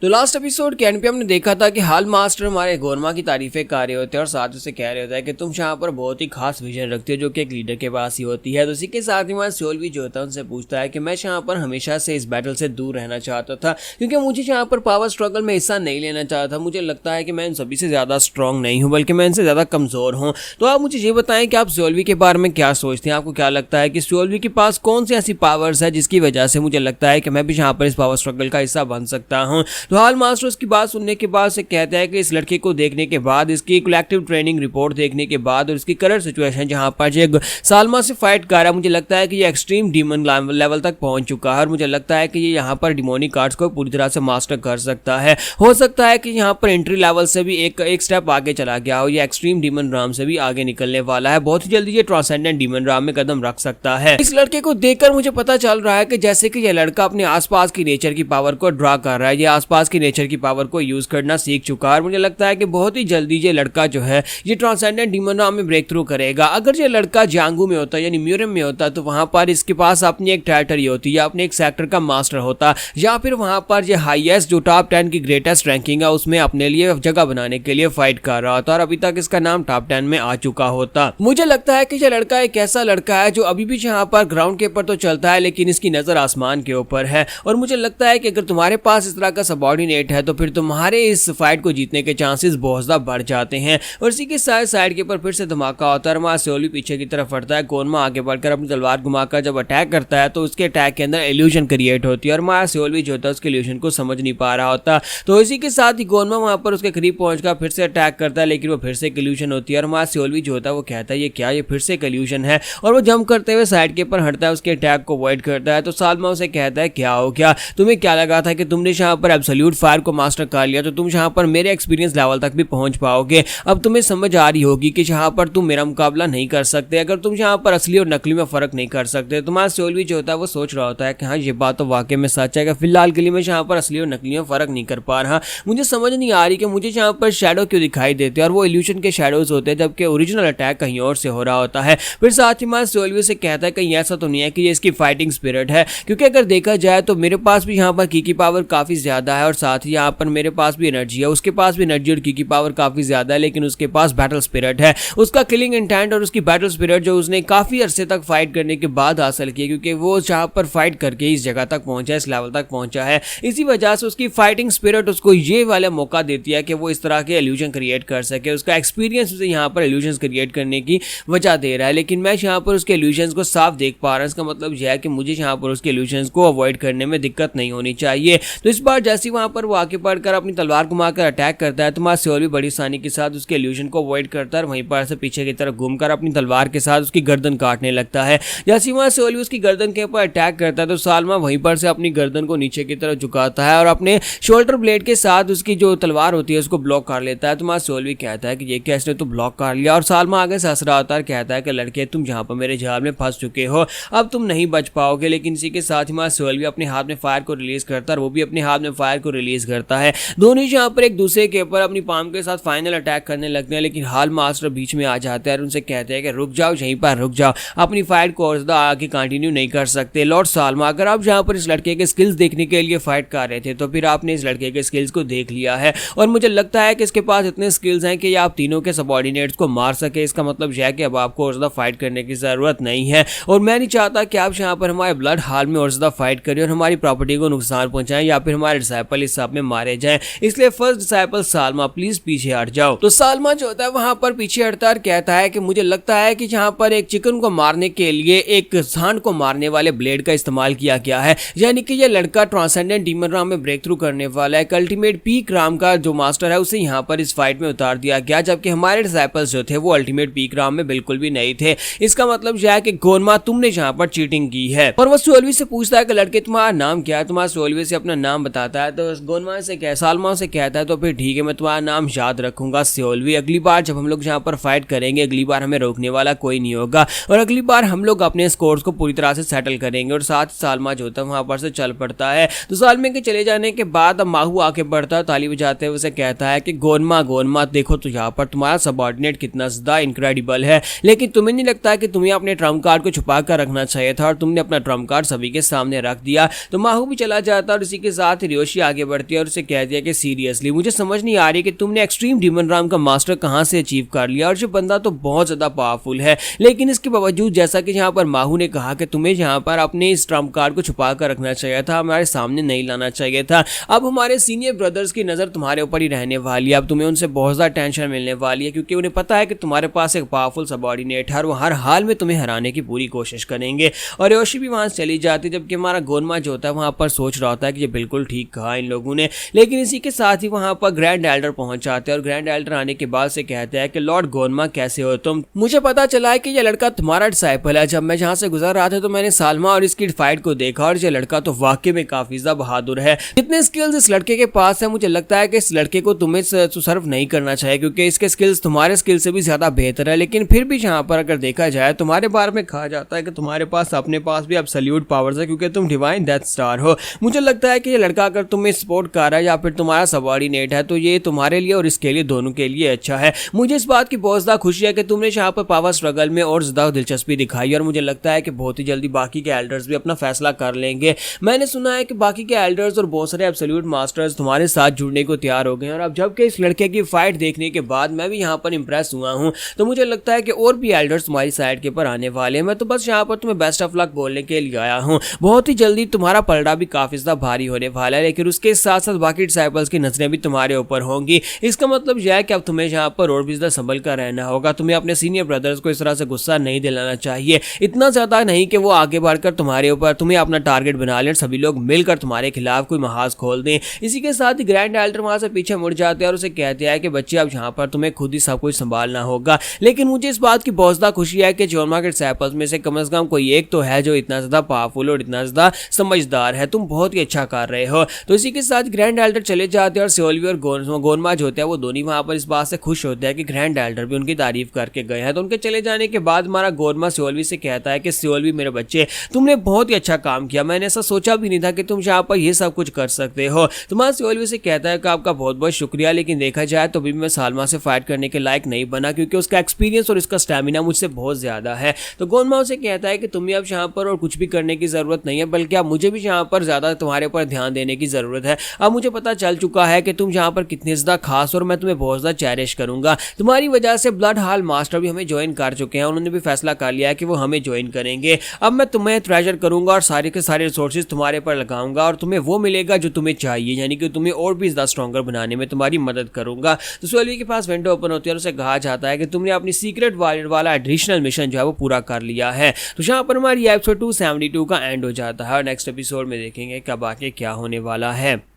तो last episode के and पे हमने देखा था कि हाल मास्टर हमारे गोरमा की तारीफें कर रहे होते हैं और साथ उसे कह रहे होता है कि तुम यहाँ पर बहुत ही खास विजन रखते हो जो कि एक लीडर के पास ही होती है। तो इसी के साथ ही हमारा सोल भी जो होता है उनसे पूछता है कि मैं यहाँ पर हमेशा से इस बैटल से दूर रहना चाहता था क्योंकि मुझे यहाँ पर पावर स्ट्रगल में हिस्सा नहीं लेना चाहता था। मुझे लगता है कि मैं इन सभी से ज़्यादा स्ट्रॉन्ग नहीं हूँ बल्कि मैं इनसे ज़्यादा कमज़ोर हूँ। तो आप मुझे ये बताएं कि आप सोल्वी के बारे में क्या सोचते हैं। आपको क्या लगता है कि सोल्वी के पास कौन सी ऐसी पावर्स है जिसकी वजह से मुझे लगता है कि मैं भी यहाँ पर इस पावर स्ट्रगल का हिस्सा बन सकता हूँ। तो हाल मास्टर उसकी बात सुनने के बाद से कहता है कि इस लड़के को देखने के बाद, इसकी कलेक्टिव ट्रेनिंग रिपोर्ट देखने के बाद और इसकी करंट सिचुएशन जहां पर जो सालमा से फाइट कर रहा है, मुझे लगता है कि ये एक्सट्रीम डीमन लेवल तक पहुंच चुका है और मुझे लगता है कि ये यहाँ पर डिमोनिक आर्ट्स को पूरी तरह से मास्टर कर सकता है। हो सकता है कि यहाँ पर एंट्री लेवल से भी एक स्टेप आगे चला गया हो, ये एक्सट्रीम डीमन राम से भी आगे निकलने वाला है। बहुत ही जल्दी ये ट्रांसेंडेंट डीमन राम में कदम रख सकता है। इस लड़के को देखकर मुझे पता चल रहा है कि जैसे कि यह लड़का अपने आसपास की नेचर की पावर को ड्रा कर रहा है, ये आसपास की नेचर की पावर को यूज करना सीख चुका है और मुझे लगता है कि बहुत ही जल्दी ये लड़का जो है ये ट्रांसेंडेंट डीमन राम में ब्रेक थ्रू करेगा। अगर ये लड़का जांगू में होता यानी म्यूरम में होता तो वहां पर इसके पास अपनी एक टेरिटरी होती या अपने एक सेक्टर का मास्टर होता या फिर वहां पर ये हाईएस्ट जो टॉप 10 की ग्रेटेस्ट रैंकिंग है उसमें अपने लिए जगह बनाने के लिए फाइट कर रहा होता और अभी तक इसका नाम टॉप 10 में आ चुका होता। मुझे लगता है कि ये लड़का एक ऐसा लड़का है जो अभी भी यहाँ पर ग्राउंड के ऊपर तो चलता है लेकिन इसकी नजर आसमान के ऊपर है और मुझे लगता है कि अगर तुम्हारे पास इस तरह का सबऑर्डिनेट है तो फिर तुम्हारे इस फाइट को जीतने के चांसेस बहुत ज्यादा बढ़ जाते हैं। और इसी के साइड के ऊपर फिर से धमाका होता है। हमारा सोल भी पीछे की तरफ हटता है। गोरमा आगे बढ़कर अपनी तलवार घुमाकर जब अटैक करता है तो उसके अटैक के अंदर इल्यूजन क्रिएट होती है और हमारा सोल भी जो होता है उसके इल्यूजन को समझ नहीं पा रहा होता। तो इसी के साथ ही गोरमा वहां पर उसके करीब पहुंचकर फिर से अटैक करता है लेकिन वो फिर से एक इल्यूजन होती है और हमारा सोल भी जो होता है वो कहता है ये क्या, ये फिर से एक इल्यूजन है और वो जंप करते हुए साइड के ऊपर हटता है, उसके अटैक को अवॉइड करता है। तो सालमा उसे कहता है क्या हो गया, तुम्हें क्या लगा था कि तुमने यहाँ पर एब्सोल्यूट फायर को मास्टर कर लिया तो तुम यहाँ पर मेरे एक्सपीरियंस लेवल तक भी पहुंच पाओगे। अब तुम्हें समझ आ रही होगी कि यहाँ पर तुम मेरा मुकाबला नहीं कर सकते। अगर तुम यहाँ पर असली और नकली में फर्क नहीं कर सकते। तुम्हारा सोल भी जो होता है वो सोच रहा होता है कि हाँ ये बात तो वाकई में सच है कि फिलहाल के लिए मैं यहाँ पर असली और नकली में फर्क नहीं कर पा रहा। मुझे समझ नहीं आ रही कि मुझे यहाँ पर शैडो क्यों दिखाई देते हैं और वो इल्यूशन के शैडोज होते हैं जबकि ओरिजिनल अटैक कहीं और से हो रहा होता है। फिर साथ ही हमारा सोल भी से कहता है कहीं ऐसा तो नहीं है कि ये इसकी फाइटिंग स्पिरिट है, क्योंकि अगर देखा जाए तो मेरे पास भी यहाँ पर की पावर काफी ज्यादा है और साथ ही यहाँ पर मेरे पास भी एनर्जी है, उसके पास भी एनर्जी और की पावर काफी ज्यादा है लेकिन उसके पास बैटल स्पिरिट है। उसका किलिंग इंटेंट और उसकी बैटल स्पिरिट जो उसने काफी अरसे तक फाइट करने के बाद हासिल की क्योंकि वो जहाँ पर फाइट करके इस जगह तक पहुंचा, इस लेवल तक पहुंचा है। इसी वजह से उसकी फाइटिंग स्पिरिट उसको ये वाला मौका देती है कि वो इस तरह के इल्यूजन क्रिएट कर सके। उसका एक्सपीरियंस उसे यहाँ पर इल्यूजन क्रिएट करने की वजह दे रहा है लेकिन मैं यहाँ पर उसके इल्यूजन को साफ देख पा रहा हूँ। इसका मतलब यह है कि मुझे यहाँ पर उसके इल्यूजन को अवॉइड करने में दिक्कत नहीं होनी चाहिए। तो इस बार जैसे वहां पर वो आगे बढ़कर अपनी तलवार घुमाकर अटैक करता है तो हमारा सोल भी बड़ी आसानी के साथ उसके इल्यूजन को अवॉइड करता है, वहीं पर से पीछे की तरफ घूमकर अपनी तलवार के साथ उसकी गर्दन काटने लगता है। जैसे वहां सोल भी उसकी गर्दन के ऊपर अटैक करता है तो सालमा वहीं पर से अपनी गर्दन को नीचे की तरफ झुकाता है और अपने शोल्डर ब्लेड के साथ उसकी जो तलवार होती है उसको ब्लॉक कर लेता है। तो हमारा सोल भी कहता है कि ये क्या, इसने तो ब्लॉक कर लिया और सालमा आगे से हंस रहा होता है, कहता है कि लड़के तुम जहां पर मेरे जाल में फंस चुके हो, अब तुम नहीं बच पाओगे। लेकिन इसी के साथ ही हमारा सोल भी अपने हाथ में फायर को रिलीज करता है और वो भी अपने हाथ में फायर को रिलीज करता है। दोनों यहाँ पर एक दूसरे के ऊपर अपनी पाम के साथ फाइनल अटैक करने लगते हैं लेकिन हाल मास्टर बीच में आ जाते हैं और उनसे कहते हैं कि रुक जाओ, यहीं पर रुक जाओ, अपनी फाइट को और ज्यादा आगे कंटिन्यू नहीं कर सकते। लॉर्ड सालमा, अगर आप यहाँ पर इस लड़के के स्किल्स देखने के लिए फाइट कर रहे थे तो फिर आपने इस लड़के के स्किल्स को देख लिया है और मुझे लगता है कि इसके पास इतने स्किल्स हैं कि आप तीनों के सबऑर्डिनेट्स को मार सके। इसका मतलब यह है कि अब आपको और ज्यादा फाइट करने की जरूरत नहीं है और मैं नहीं चाहता कि आप यहाँ पर हमारे ब्लड हाल में और ज्यादा फाइट करें और हमारी प्रॉपर्टी को नुकसान पहुंचाएं या फिर हमारे डिसाइपल इस सब में मारे जाएं। इसलिए फर्स्ट डिसाइपल सालमा प्लीज पीछे हट जाओ। तो सालमा जो होता है वहां पर पीछे हटता है और कहता है कि मुझे लगता है कि यहाँ पर एक चिकन को मारने के लिए एक सांड को मारने वाले ब्लेड का इस्तेमाल किया गया है, यानी कि यह लड़का ट्रांसेंडेंट डीमन राम में ब्रेक थ्रू करने वाला है। अल्टीमेट पीक राम का जो मास्टर है उसे यहाँ पर इस फाइट में उतार दिया गया जबकि हमारे डिसाइपल्स जो थे वो अल्टीमेट पीक राम में बिल्कुल भी नहीं थे। इसका मतलब यह है कि गोरमा तुमने यहाँ पर चीटिंग की है। और वो सोल्वी से पूछता है कि लड़के तुम्हारा नाम क्या है। तुम्हारा सोल्वी से अपना नाम बताता है तो गोरमा से सालमा से कहता है तो फिर ठीक है, मैं तुम्हारा नाम याद रखूंगा सोल्वी। अगली बार जब हम लोग यहाँ पर फाइट करेंगे अगली बार हमें रोकने वाला कोई नहीं होगा और अगली बार हम लोग अपने स्कोर्स को पूरी तरह से सेटल करेंगे। और साथ सालमा जो होता है वहां पर से चल पड़ता है। तो सालमे के चले जाने के बाद अब माहू आके बढ़ता है, ताली बजाते हुए उसे कहता है कि गोरमा देखो तो यहाँ पर तुम्हारा सबऑर्डिनेट कितना ज्यादा इनक्रेडिबल है, लेकिन तुम्हें नहीं लगता कि तुम्हें अपने ट्रम्प कार्ड को छुपा कर रखना चाहिए था और तुमने अपना ट्रम्प कार्ड सभी के सामने रख दिया। तो माहू भी चला जाता है और इसी के साथ रियोशी आगे बढ़ती है और उसे कहती है कि सीरियसली मुझे समझ नहीं आ रही कि तुमने एक्सट्रीम डीमन राम का मास्टर कहां से अचीव कर लिया, और जो बंदा तो बहुत ज्यादा पावरफुल है, लेकिन इसके बावजूद जैसा कि यहाँ पर माहू ने कहा कि तुम्हें यहाँ पर अपने इस ट्रम्प कार्ड को छुपा कर रखना चाहिए था, हमारे सामने नहीं लाना चाहिए था। अब हमारे सीनियर ब्रदर्स की नज़र तुम्हारे ऊपर ही रहने वाली है, अब तुम्हें उनसे बहुत ज़्यादा टेंशन मिलने वाली है, क्योंकि उन्हें पता है कि तुम्हारे पास एक पावरफुल सबॉर्डिनेट है और वो हर हाल में तुम्हें हराने की पूरी कोशिश करेंगे। और योशी भी वहाँ से चली जाती, जबकि हमारा गोनमा जो होता है वहाँ पर सोच रहा होता है कि ये बिल्कुल ठीक कहा इन लोगों ने। लेकिन इसी के साथ ही वहाँ पर ग्रैंड एल्डर पहुँच जाते हैं और ग्रैंड एल्डर आने के बाद से कहते हैं कि लॉर्ड गोनमा कैसे हो तुम, मुझे पता चला है कि यह लड़का तुम्हारा डिसाइपल है। जब मैं जहाँ से गुजर रहा था तो मैंने सालमा और इसकी फाइट को देखा और यह लड़का तो वाकई में काफी ज्यादा बहादुर है। जितने स्किल्स इस लड़के के पास है, मुझे लगता है कि इस लड़के को तुम्हें सर्व नहीं करना चाहिए, क्योंकि इसके स्किल्स तुम्हारे स्किल से भी ज्यादा बेहतर है। लेकिन फिर भी यहाँ पर अगर देखा जाए तुम्हारे बारे में कहा जाता है कि तुम्हारे पास अपने पास भी एब्सोल्यूट पावर्स है, क्योंकि तुम डिवाइन डेथ स्टार हो। मुझे लगता है कि ये लड़का अगर तुम्हें सपोर्ट कर रहा है या फिर तुम्हारा सबॉर्डिनेट है, तो ये तुम्हारे लिए और इसके लिए दोनों के लिए अच्छा है। मुझे इस बात की बहुत ज्यादा खुशी है कि तुमने यहाँ पर पावर स्ट्रगल में और ज्यादा दिलचस्पी दिखाई, और मुझे लगता है कि बहुत ही जल्दी बाकी के एल्डर्स भी अपना फैसला कर लेंगे। मैंने सुना है कि बाकी के एल्डर्स और बहुत सारे एब्सोल्यूट मास्टर्स तुम्हारे साथ जुड़ने को तैयार हो गए हैं, और अब जबकि इस लड़के की फाइट देखने के बाद मैं भी यहाँ पर इंप्रेस हुआ हूँ, तो मुझे लगता है कि और भी एल्डर्स तुम्हारी साइड के पर आने वाले हैं। मैं तो बस यहाँ पर तुम्हें बेस्ट ऑफ लक बोलने के लिए आया हूँ। बहुत ही जल्दी तुम्हारा पलड़ा भी काफी ज्यादा भारी होने वाला है, लेकिन उसके साथ साथ बाकी डिसाइपल्स की नजरें भी तुम्हारे ऊपर होंगी। इसका मतलब यह है कि अब तुम्हें यहाँ पर और भी ज्यादा संभल कर रहना होगा। तुम्हें अपने सीनियर ब्रदर्स को इस तरह से गुस्सा नहीं दिलाना चाहिए, इतना ज्यादा नहीं कि वो आगे बढ़कर तुम्हारे ऊपर तुम्हें अपना टारगेट बना लें, सभी लोग मिलकर तुम्हारे खिलाफ कोई महाज खोल दें। इसी के साथ ही ग्रैंड एल्डर वहां से पीछे मुड़ जाते हैं और उसे कहते हैं कि बच्चे अब यहाँ पर तुम्हें खुद ही सब कुछ संभालना होगा। लेकिन मुझे इस बात की बहुत ज्यादा खुशी है कि जोरमा के डिसाइपल्स में से कम कोई एक तो है जो इतना ज्यादा पावरफुल और इतना ज्यादा समझदार है। तुम बहुत ही अच्छा कर रहे हो। तो इसी के साथ ग्रैंड एल्डर चले जाते हैं और सियोल्वी और गोनमा जो होते हैं वो दोनों वहां पर इस बात से खुश होते हैं कि ग्रैंड एल्डर भी उनकी तारीफ करके गए हैं। तो उनके चले जाने के बाद हमारा गोरमा सियोल्वी से कहता है कि सियोल्वी मेरे बच्चे, तुमने बहुत ही अच्छा काम किया, मैंने ऐसा सोचा भी नहीं था कि तुम यहाँ पर ये सब कुछ कर सकते हो। तुम्हारा सियोल्वी से कहता है कि आपका बहुत बहुत शुक्रिया, लेकिन देखा जाए तो भी मैं सालमा से फाइट करने के लायक नहीं बना, क्योंकि उसका एक्सपीरियंस और उसका स्टैमिना मुझसे बहुत ज्यादा है। तो गोनमा उसे कहता है कि तुम्हें अब यहाँ पर और कुछ भी करने की जरूरत नहीं है, बल्कि अब मुझे भी यहाँ पर ज्यादा तुम्हारे ऊपर ध्यान देने की जरूरत है। अब मुझे पता चल चुका है कि तुम यहाँ पर कितने ज्यादा खास, और मैं तुम्हें बहुत ज्यादा चेरिश करूंगा। तुम्हारी वजह से ब्लड हाल मास्टर भी हमें ज्वाइन कर चुके हैं, उन्होंने भी फैसला कर लिया है कि वो हमें ज्वाइन करेंगे। अब मैं तुम्हें ट्रेजर करूंगा और सारे के सारे रिसोर्सेज तुम्हारे पर लगाऊंगा, और तुम्हें वो मिलेगा जो तुम्हें चाहिए, यानी कि तुम्हें और भी ज्यादा स्ट्रॉन्गर बनाने में तुम्हारी मदद करूंगा। तो सियोल्वी के पास विंडो ओपन होती है और उसे कहा जाता है कि तुमने अपनी सीक्रेट वॉरियर वाला एडिशनल मिशन जो है वो पूरा कर लिया है। तो यहाँ पर हमारी एपिसोड 272 का एंड हो जाता है, और नेक्स्ट एपिसोड में देखेंगे कब आके क्या होने वाला है।